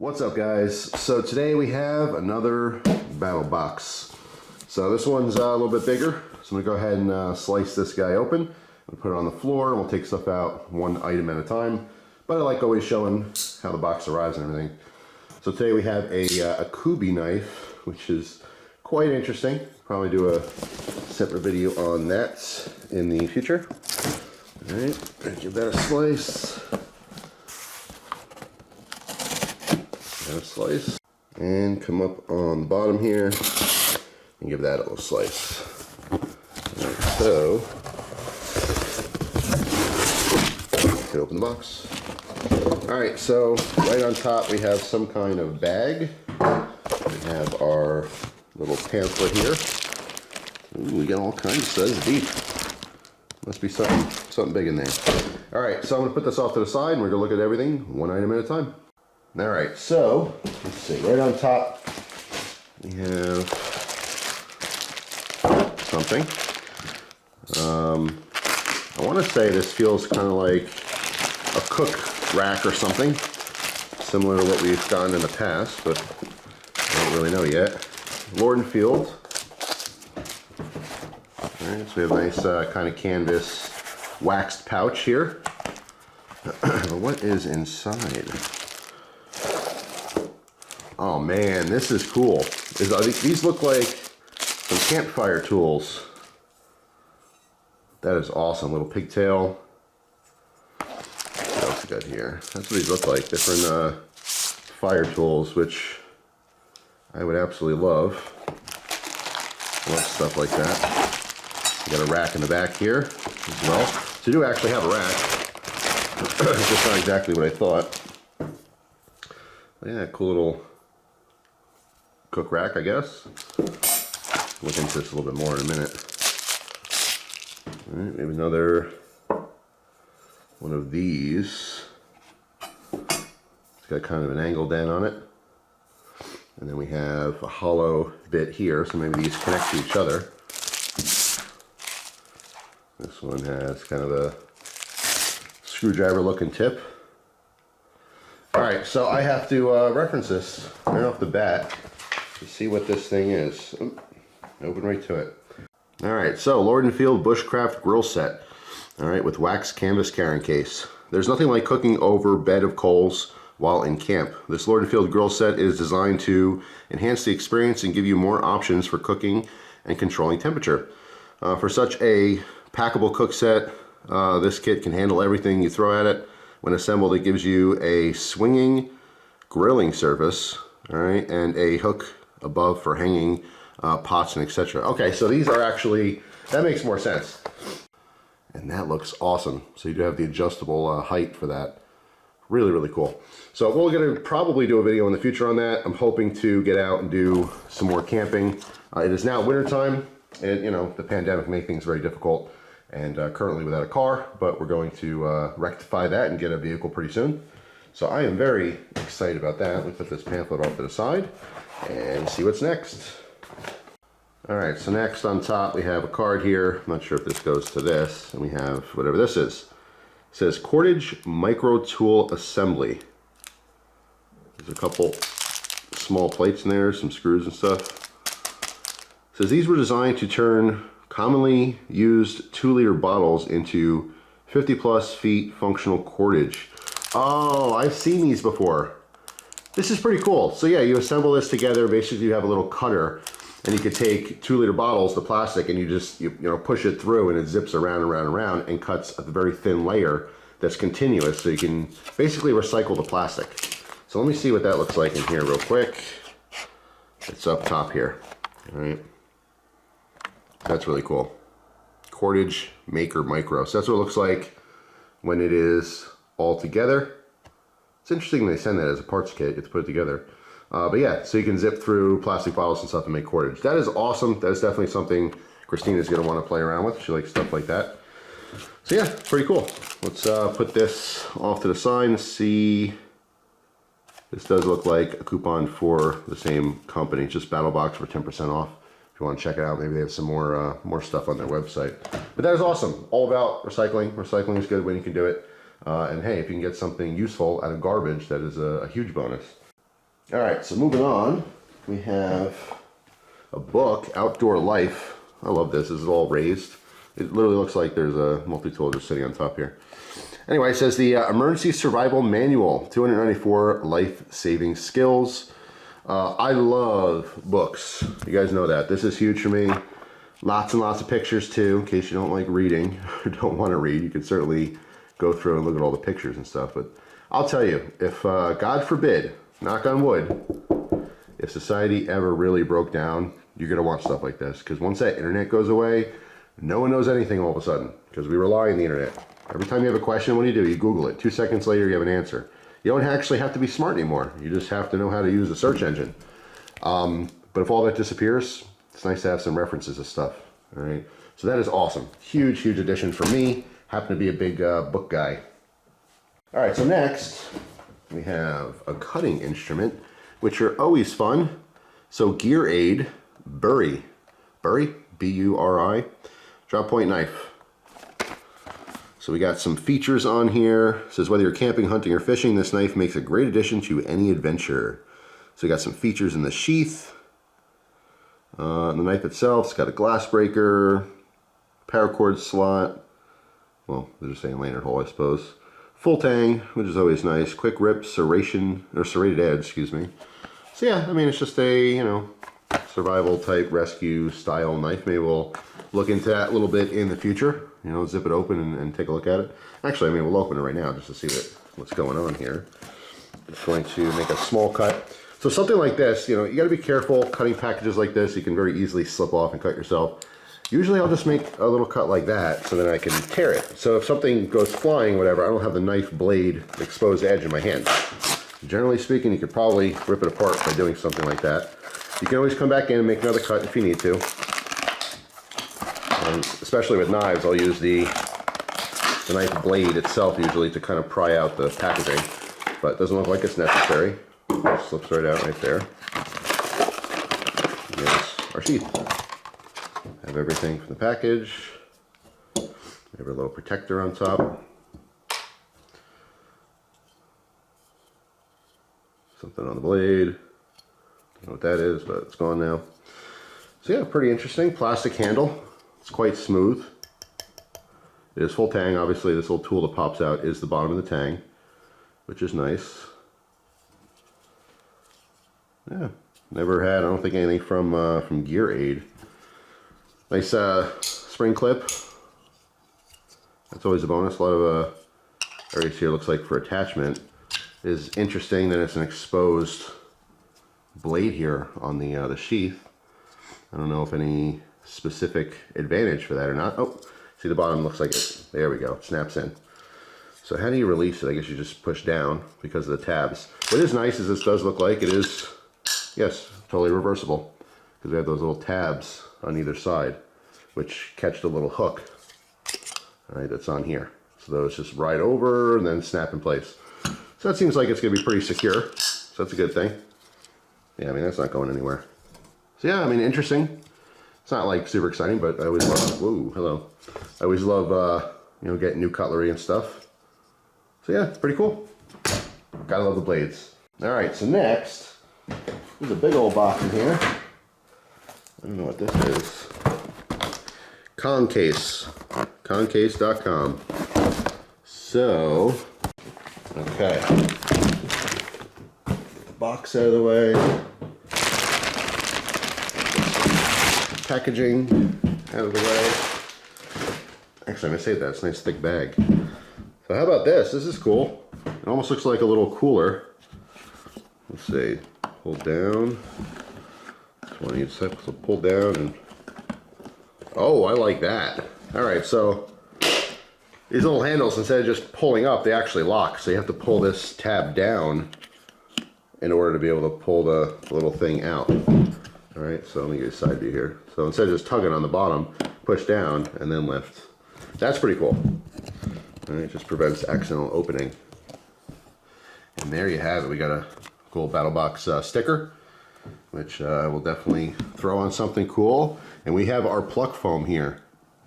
What's up, guys? So today we have another BATTLBOX. So this one's a little bit bigger. So I'm gonna go ahead and slice this guy open and put it on the floor, and we'll take stuff out one item at a time. But I like always showing how the box arrives and everything. So today we have a Kubi knife, which is quite interesting. Probably do a separate video on that in the future. All right, give that a slice. A slice, and come up on the bottom here and give that a little slice. Right, so let's open the box. Alright, so right on top we have some kind of bag. We have our little pamphlet here. Ooh, we got all kinds of stuff. This is deep. Must be something big in there. Alright, so I'm going to put this off to the side and we're going to look at everything one item at a time. Alright, so let's see, right on top we have something. I want to say this feels kind of like a cook rack or something, similar to what we've done in the past, but I don't really know yet. Lord & Field. Alright, so we have a nice kind of canvas waxed pouch here. But what is inside? Oh man, this is cool. These look like some Campfire tools. That is awesome. Little pigtail. What else we got here? That's what these look like. Different fire tools, which I would absolutely love. Love stuff like that. We got a rack in the back here as well. So you do actually have a rack. Just not exactly what I thought. But yeah, cool little cook rack, I guess. Look into this a little bit more in a minute. All right, maybe another one of these. It's got kind of an angle dent on it. And then we have a hollow bit here, so maybe these connect to each other. This one has kind of a screwdriver looking tip. All right, so I have to reference this right off the bat to see what this thing is. Open right to it. All right, so Lord & Field Bushcraft Grill Set. All right, with wax canvas carrying case. There's nothing like cooking over a bed of coals while in camp. This Lord & Field grill set is designed to enhance the experience and give you more options for cooking and controlling temperature. For such a packable cook set, this kit can handle everything you throw at it. When assembled, it gives you a swinging grilling surface, all right, and a hook above for hanging pots and etc. Okay, so these are actually, that makes more sense. And that looks awesome. So you do have the adjustable height for that. Really, really cool. So we're going to probably do a video in the future on that. I'm hoping to get out and do some more camping. It is now winter time, and you know, the pandemic made things very difficult. And currently without a car, but we're going to rectify that and get a vehicle pretty soon. So I am very excited about that. Let me put this pamphlet off to the side and see what's next. All right, so next on top we have a card here. I'm not sure if this goes to this, and we have whatever this is. It says Cordage Micro Tool Assembly. There's a couple small plates in there, some screws and stuff. It says these were designed to turn commonly used 2-liter bottles into 50+ feet functional cordage. Oh, I've seen these before. This is pretty cool. So yeah, you assemble this together. Basically you have a little cutter, and you could take 2-liter bottles, the plastic, and you just you know push it through, and it zips around and around and around and cuts a very thin layer that's continuous, so you can basically recycle the plastic. So let me see what that looks like in here real quick. It's up top here. All right. That's really cool. Cordage Maker Micro. So that's what it looks like when it is all together. It's interesting they send that as a parts kit. You have to put it together. But yeah, so you can zip through plastic bottles and stuff and make cordage. That is awesome. That is definitely something Christina's going to want to play around with. She likes stuff like that. So yeah, pretty cool. Let's put this off to the side and see. This does look like a coupon for the same company, just BATTLBOX for 10% off. If you want to check it out, maybe they have some more stuff on their website. But that is awesome. All about recycling. Recycling is good when you can do it. And hey, if you can get something useful out of garbage, that is a huge bonus. All right, so moving on, we have a book, Outdoor Life. I love this. This is all raised. It literally looks like there's a multi-tool just sitting on top here. Anyway, it says the Emergency Survival Manual, 294 life-saving skills. I love books. You guys know that. This is huge for me. Lots and lots of pictures too, in case you don't like reading or don't want to read. You can certainly go through and look at all the pictures and stuff. But I'll tell you, if God forbid, knock on wood, if society ever really broke down, you're going to want stuff like this. Because once that internet goes away, no one knows anything all of a sudden. Because we rely on the internet. Every time you have a question, what do? You Google it. 2 seconds later, you have an answer. You don't actually have to be smart anymore. You just have to know how to use the search engine. But if all that disappears, it's nice to have some references of stuff. All right. So that is awesome. Huge, huge addition for me. Happen to be a big book guy. All right. So next, we have a cutting instrument, which are always fun. So Gear Aid, Bury, B-U-R-I, drop point knife. So we got some features on here. It says whether you're camping, hunting, or fishing, this knife makes a great addition to any adventure. So we got some features in the sheath. The knife itself, it's got a glass breaker, paracord slot. Well, they're just saying lanyard hole, I suppose. Full tang, which is always nice. Quick rip, serrated edge, excuse me. So yeah, I mean, it's just a, you know, survival type rescue style knife. Maybe we'll look into that a little bit in the future. You know, zip it open and take a look at it. Actually, I mean, we'll open it right now just to see what's going on here. Just going to make a small cut. So something like this, you know, you got to be careful cutting packages like this. You can very easily slip off and cut yourself. Usually I'll just make a little cut like that so that I can tear it. So if something goes flying, whatever, I don't have the knife blade exposed edge in my hand. Generally speaking, you could probably rip it apart by doing something like that. You can always come back in and make another cut if you need to. Especially with knives, I'll use the knife blade itself usually to kind of pry out the packaging, but it doesn't look like it's necessary. It slips right out right there. Here's our sheath. Have everything from the package. We have a little protector on top. Something on the blade. Don't know what that is, but it's gone now. So yeah, pretty interesting. Plastic handle. It's quite smooth. It is full tang. Obviously, this little tool that pops out is the bottom of the tang, which is nice. Yeah, never had, I don't think, anything from Gear Aid. Nice spring clip. That's always a bonus. A lot of areas here looks like for attachment. It is interesting that it's an exposed blade here on the sheath. I don't know if any specific advantage for that or not. Oh, see, the bottom looks like it. There we go. It snaps in. So how do you release it? I guess you just push down because of the tabs. What is nice is this does look like it is, yes, totally reversible, because we have those little tabs on either side which catch the little hook, all right, that's on here. So those just ride over and then snap in place. So that seems like it's going to be pretty secure. So that's a good thing. Yeah, I mean, that's not going anywhere. So yeah, I mean, interesting. It's not like super exciting, but I always love, whoa, hello. I always love, you know, getting new cutlery and stuff. So yeah, it's pretty cool. Gotta love the blades. All right, so next, there's a big old box in here. I don't know what this is. Kase, concase.com. So, okay. Box out of the way. Packaging out of the way. Actually, I'm gonna save that. It's a nice thick bag. So how about this? This is cool. It almost looks like a little cooler. Let's see. Pull down. This one each side. So pull down and. Oh, I like that. All right, so these little handles, instead of just pulling up, they actually lock. So you have to pull this tab down in order to be able to pull the little thing out. All right, so let me get a side view here. So instead of just tugging on the bottom, push down and then lift. That's pretty cool. All right, it just prevents accidental opening. And there you have it. We got a cool BATTLBOX sticker, which I will definitely throw on something cool. And we have our pluck foam here.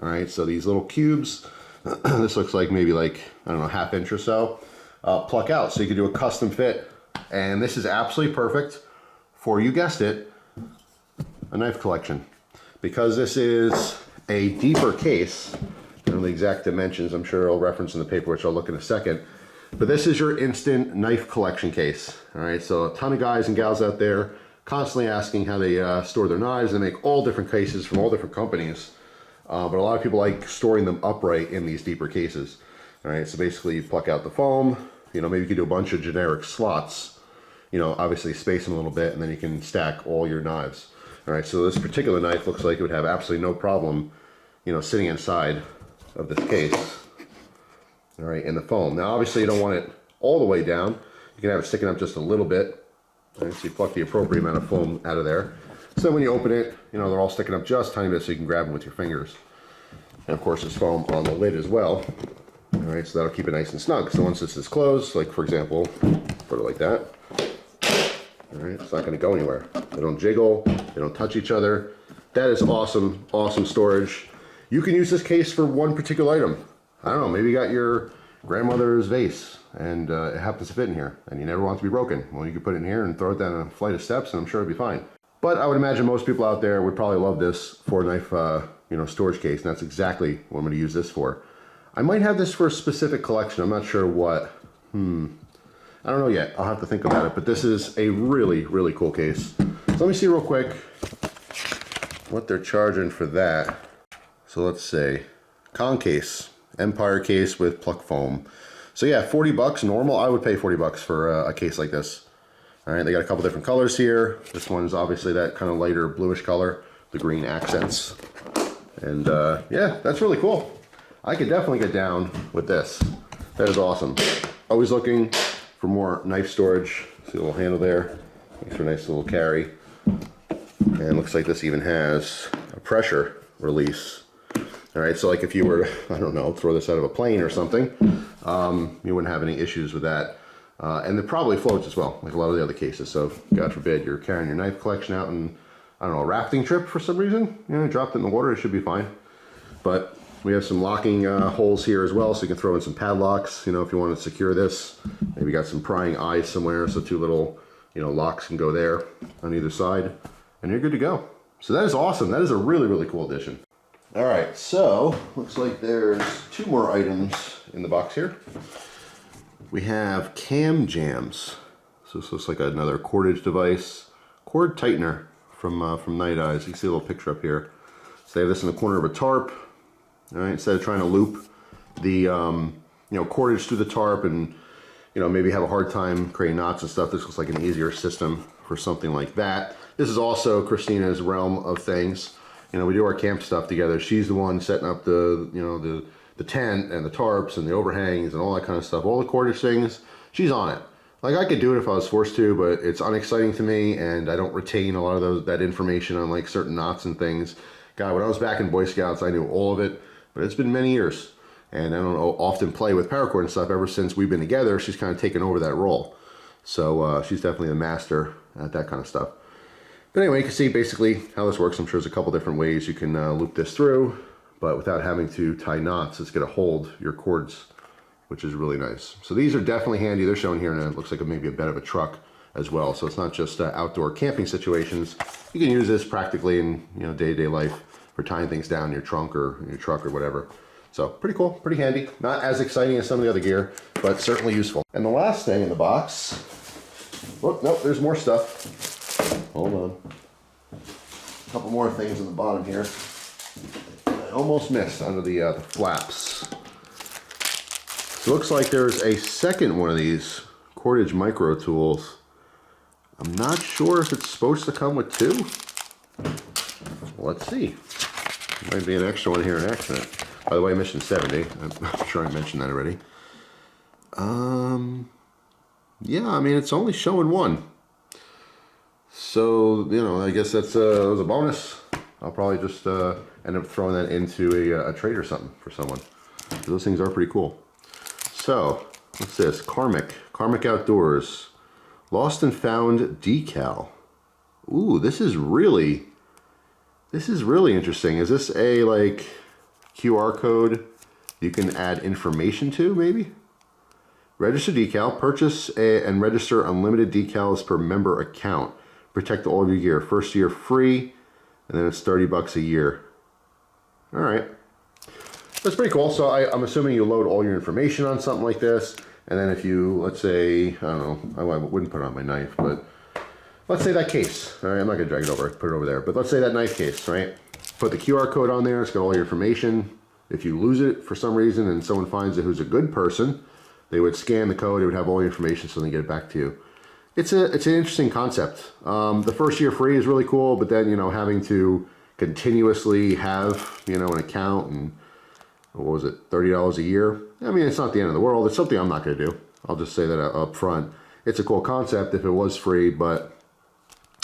All right, so these little cubes, this looks like maybe like, I don't know, ½ inch or so, pluck out. So you can do a custom fit And this is absolutely perfect for, you guessed it, a knife collection. Because this is a deeper case, I don't know the exact dimensions, I'm sure I'll reference in the paper, which I'll look in a second. But this is your instant knife collection case. All right, so a ton of guys and gals out there constantly asking how they store their knives. They make all different cases from all different companies. But a lot of people like storing them upright in these deeper cases. All right, so basically you pluck out the foam, you know, maybe you could do a bunch of generic slots, you know, obviously space them a little bit, and then you can stack all your knives. All right, so this particular knife looks like it would have absolutely no problem, you know, sitting inside of this case. All right, in the foam. Now, obviously you don't want it all the way down. You can have it sticking up just a little bit. All right, so you pluck the appropriate amount of foam out of there. So then when you open it, you know, they're all sticking up just a tiny bit so you can grab them with your fingers. And of course there's foam on the lid as well. All right, so that'll keep it nice and snug. So once this is closed, like for example, put it like that. All right, it's not gonna go anywhere. They don't jiggle, they don't touch each other. That is awesome, awesome storage. You can use this case for one particular item. I don't know, maybe you got your grandmother's vase and it happens to fit in here and you never want it to be broken. Well, you can put it in here and throw it down a flight of steps and I'm sure it'll be fine. But I would imagine most people out there would probably love this for a knife, you know, storage case, and that's exactly what I'm going to use this for. I might have this for a specific collection. I'm not sure what. I don't know yet. I'll have to think about it. But this is a really, really cool case. So let me see real quick what they're charging for that. So let's say con case, Empire case with pluck foam. So yeah, 40 bucks normal. I would pay 40 bucks for a case like this. All right, they got a couple different colors here. This one's obviously that kind of lighter bluish color, the green accents. And yeah, that's really cool. I could definitely get down with this. That is awesome. Always looking for more knife storage. See a little handle there. Makes for a nice little carry. And looks like this even has a pressure release. All right, so like if you were, I don't know, throw this out of a plane or something, you wouldn't have any issues with that. And it probably floats as well, like a lot of the other cases. So God forbid you're carrying your knife collection out and, I don't know, a rafting trip for some reason, you know, dropped it in the water, it should be fine. But we have some locking holes here as well, so you can throw in some padlocks, you know, if you want to secure this. Maybe got some prying eyes somewhere, so two little, you know, locks can go there on either side, and you're good to go. So that is awesome. That is a really, really cool addition. All right, so looks like there's two more items in the box here. We have cam jams. So this looks like another cordage device. Cord tightener from Night Eyes. You can see a little picture up here. So they have this in the corner of a tarp. All right, instead of trying to loop the you know, cordage through the tarp and, you know, maybe have a hard time creating knots and stuff, this looks like an easier system for something like that. This is also Christina's realm of things. You know, we do our camp stuff together. She's the one setting up the, you know, the tent and the tarps and the overhangs and all that kind of stuff. All the cordage things, she's on it. Like, I could do it if I was forced to, but it's unexciting to me, and I don't retain a lot of that information on like certain knots and things. God, when I was back in Boy Scouts, I knew all of it, but it's been many years, and I don't often play with paracord and stuff. Ever since we've been together, she's kind of taken over that role. So she's definitely the master at that kind of stuff. But anyway, you can see basically how this works. I'm sure there's a couple different ways you can loop this through, but without having to tie knots, it's going to hold your cords, which is really nice. So these are definitely handy. They're shown here, and it looks like maybe a bed of a truck as well. So it's not just outdoor camping situations. You can use this practically in, you know, day-to-day life for tying things down in your trunk or in your truck or whatever. So pretty cool, pretty handy. Not as exciting as some of the other gear, but certainly useful. And the last thing in the box, oh, nope, there's more stuff. Hold on. A couple more things in the bottom here. I almost missed under the flaps. So it looks like there's a second one of these cordage micro tools. I'm not sure if it's supposed to come with two. Let's see. Might be an extra one here in accident. By the way, mission 70. I'm sure I mentioned that already. Yeah, I mean, it's only showing one. So, you know, I guess that was a bonus. I'll probably just end up throwing that into a trade or something for someone. Those things are pretty cool. So, what's this? Karmic Outdoors. Lost and Found decal. Ooh, this is really interesting. Is this a, like, QR code you can add information to, maybe? Register decal. Purchase and register unlimited decals per member account. Protect all of your gear. First year free, and then it's $30 a year. All right. That's pretty cool. So I'm assuming you load all your information on something like this, and then if you, let's say, I don't know, I wouldn't put it on my knife, but let's say that case. All right, I'm not gonna drag it over, put it over there, but let's say that knife case, right? Put the QR code on there, it's got all your information. If you lose it for some reason and someone finds it who's a good person, they would scan the code, it would have all your information so they get it back to you. It's an interesting concept. The first year free is really cool, but then, you know, having to continuously have, you know, an account and what was it, $30 a year? I mean, it's not the end of the world. It's something I'm not going to do. I'll just say that up front. It's a cool concept if it was free, but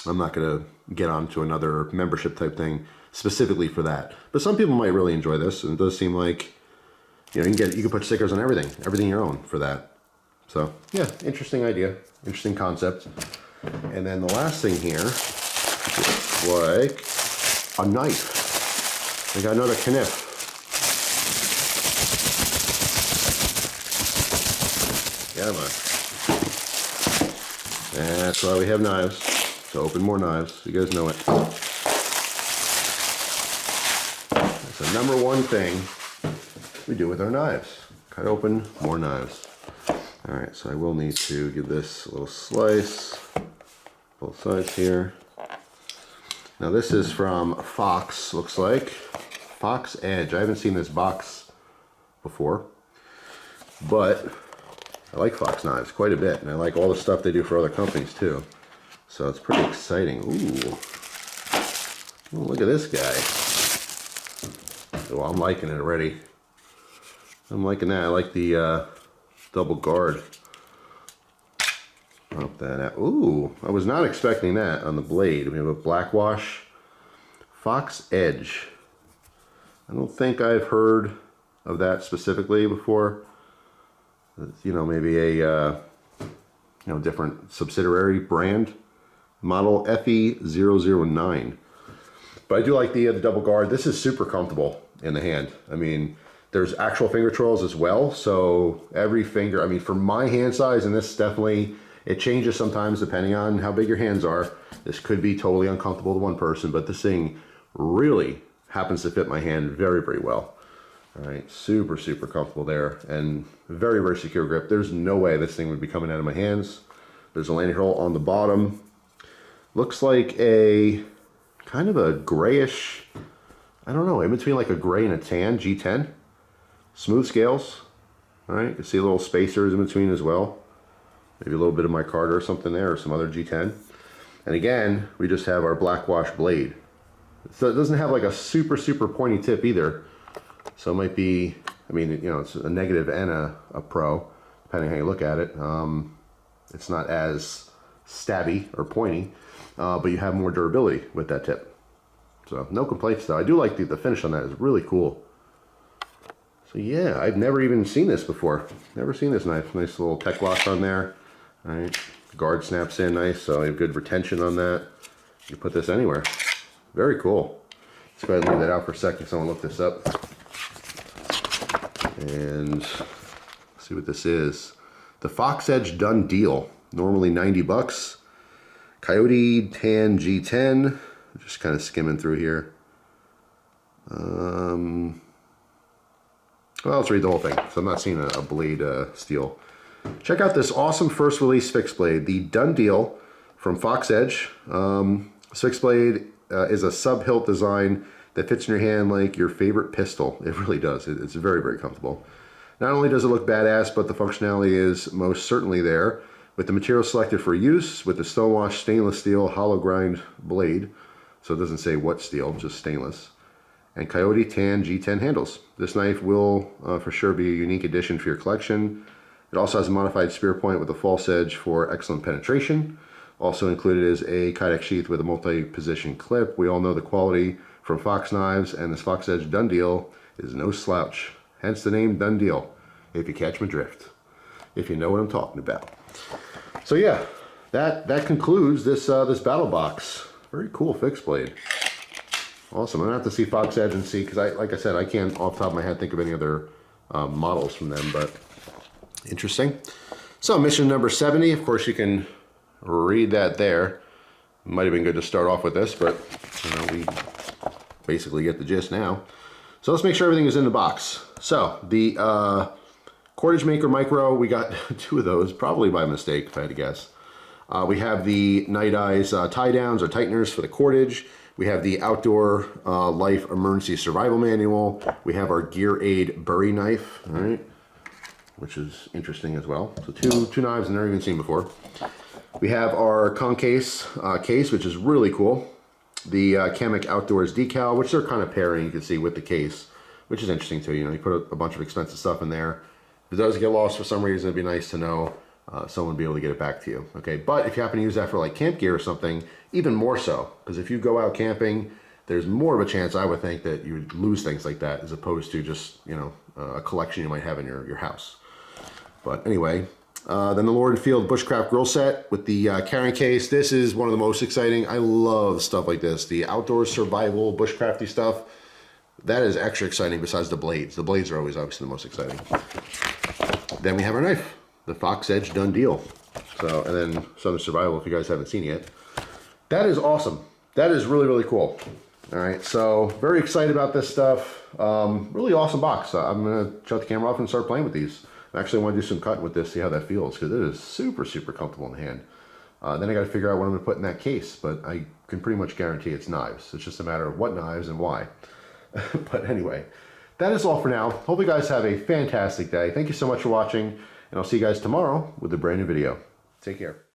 I'm not going to get onto another membership type thing specifically for that. But some people might really enjoy this, and it does seem like, you know, you can put stickers on everything you own for that. So yeah, interesting idea, interesting concept. And then the last thing here is like a knife. I got another knife. Yeah, man. That's why we have knives, to open more knives. You guys know it. That's the number one thing we do with our knives. Cut open more knives. All right, so I will need to give this a little slice, both sides here. Now this is from Fox, looks like. FoxEdge. I haven't seen this box before, but I like Fox knives quite a bit, and I like all the stuff they do for other companies too. So it's pretty exciting. Ooh, look at this guy. Oh, I'm liking it already. I'm liking that. I like the double guard. Pop that out. Ooh, I was not expecting that on the blade. We have a black wash FoxEdge. I don't think I've heard of that specifically before. You know, maybe a you know, different subsidiary brand, model FE009. But I do like the double guard. This is super comfortable in the hand. I mean, there's actual finger trolls as well, so every finger, I mean, for my hand size, and this definitely, it changes sometimes depending on how big your hands are. This could be totally uncomfortable to one person, but this thing really happens to fit my hand very, very well. All right, super, super comfortable there, and very, very secure grip. There's no way this thing would be coming out of my hands. There's a landing hole on the bottom. Looks like a kind of a grayish, I don't know, in between like a gray and a tan G10. Smooth scales. All right, you can see little spacers in between as well. Maybe a little bit of my Carter or something there, or some other G10. And again, we just have our black wash blade. So it doesn't have like a super, super pointy tip either. So it might be, I mean, you know, it's a negative and a pro, depending how you look at it. It's not as stabby or pointy, but you have more durability with that tip. So no complaints though. I do like the finish on that is really cool. So yeah, I've never even seen this before. Never seen this knife. Nice little tech lock on there. All right, guard snaps in nice, so you have good retention on that. You can put this anywhere. Very cool. Let's go ahead and leave that out for a second. Someone look this up. And see what this is. The FoxEdge Done Deal. Normally $90. Coyote Tan G10. Just kind of skimming through here. Well, let's read the whole thing. So I'm not seeing a blade steel. Check out this awesome first release fixed blade. The Done Deal from FoxEdge. This fixed blade is a sub-hilt design that fits in your hand like your favorite pistol. It really does. It's very, very comfortable. Not only does it look badass, but the functionality is most certainly there. With the material selected for use, with the stonewashed stainless steel hollow grind blade, so it doesn't say what steel, just stainless, and Coyote Tan G10 handles. This knife will for sure be a unique addition for your collection. It also has a modified spear point with a false edge for excellent penetration. Also included is a kydex sheath with a multi-position clip. We all know the quality from Fox Knives, and this FoxEdge Done Deal is no slouch. Hence the name Done Deal, if you catch my drift, if you know what I'm talking about. So yeah, that concludes this this BATTLBOX. Very cool fixed blade. Awesome. I'm gonna have to see FoxEdge and see, because like I said, I can't off the top of my head think of any other models from them. But Interesting. So mission number 70, of course you can read that there. Might have been good to start off with this, but you know, we basically get the gist now. So let's make sure everything is in the box. So the Cordage Maker Micro, we got 2 of those, probably by mistake if I had to guess. We have the Night Eyes tie downs or tighteners for the cordage. We have the Outdoor Life Emergency Survival Manual. We have our Gear Aid Bury Knife, all right, which is interesting as well. So two knives I've never even seen before. We have our Case, which is really cool. The Karmic Outdoors decal, which they're kind of pairing, you can see, with the case, which is interesting too. You know, you put a bunch of expensive stuff in there. If it does get lost for some reason, it'd be nice to know someone would be able to get it back to you. Okay, but if you happen to use that for like camp gear or something, even more so, because if you go out camping, there's more of a chance, I would think, that you would lose things like that as opposed to just, you know, a collection you might have in your house. But anyway, then the Lord and Field Bushcraft Grill Set with the carrying case. This is one of the most exciting. I love stuff like this. The outdoor survival, bushcrafty stuff. That is extra exciting besides the blades. The blades are always obviously the most exciting. Then we have our knife, the FoxEdge Done Deal. So, and then Southern Survival, if you guys haven't seen it yet. That is awesome. That is really, really cool. All right, so very excited about this stuff. Really awesome box. I'm gonna shut the camera off and start playing with these. I actually want to do some cutting with this, see how that feels, because it is super, super comfortable in the hand. Then I got to figure out what I'm going to put in that case, but I can pretty much guarantee it's knives. It's just a matter of what knives and why. But anyway, that is all for now. Hope you guys have a fantastic day. Thank you so much for watching, and I'll see you guys tomorrow with a brand new video. Take care.